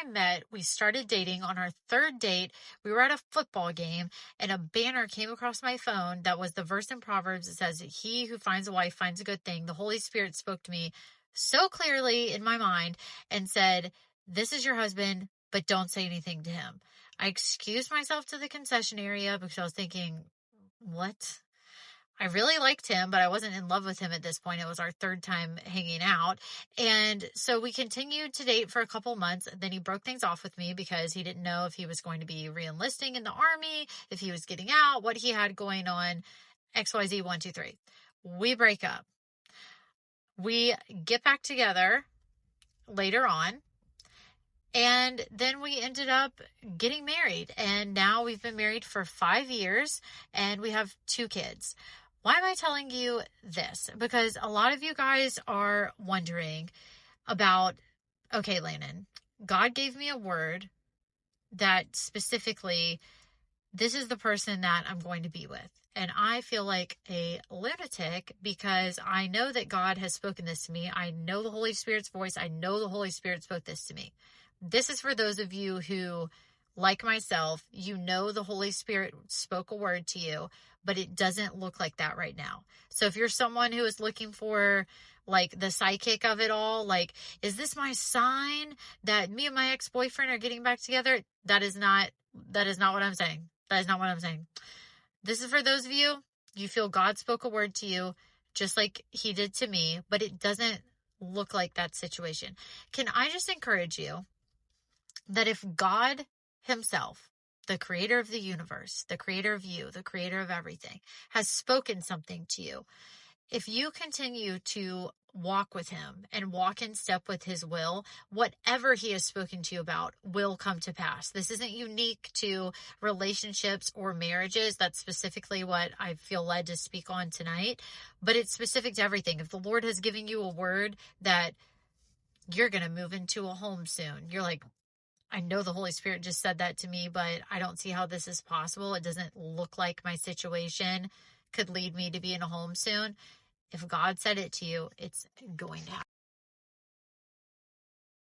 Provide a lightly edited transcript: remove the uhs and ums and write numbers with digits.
I met, we started dating. On our third date, we were at a football game, and a banner came across my phone that was the verse in Proverbs that says, "He who finds a wife finds a good thing." The Holy Spirit spoke to me so clearly in my mind and said, "This is your husband, but don't say anything to him." I excused myself to the concession area because I was thinking, what? I really liked him, but I wasn't in love with him at this point. It was our third time hanging out. And so we continued to date for a couple months. Then he broke things off with me because he didn't know if he was going to be re-enlisting in the army, if he was getting out, what he had going on, XYZ 1, 2, 3. We break up. We get back together later on. And then we ended up getting married. And now we've been married for 5 years and we have 2 kids. Why am I telling you this? Because a lot of you guys are wondering about, okay, Landon, God gave me a word that specifically, this is the person that I'm going to be with. And I feel like a lunatic because I know that God has spoken this to me. I know the Holy Spirit's voice. I know the Holy Spirit spoke this to me. This is for those of you who, like myself, you know the Holy Spirit spoke a word to you, but it doesn't look like that right now. So if you're someone who is looking for like the psychic of it all, like, is this my sign that me and my ex-boyfriend are getting back together? That is not what I'm saying. That is not what I'm saying. This is for those of you feel God spoke a word to you just like he did to me, but it doesn't look like that situation. Can I just encourage you that if God himself, the creator of the universe, the creator of you, the creator of everything, has spoken something to you, if you continue to walk with him and walk in step with his will, whatever he has spoken to you about will come to pass. This isn't unique to relationships or marriages. That's specifically what I feel led to speak on tonight, but it's specific to everything. If the Lord has given you a word that you're going to move into a home soon, you're like, I know the Holy Spirit just said that to me, but I don't see how this is possible. It doesn't look like my situation could lead me to be in a home soon. If God said it to you, it's going to happen.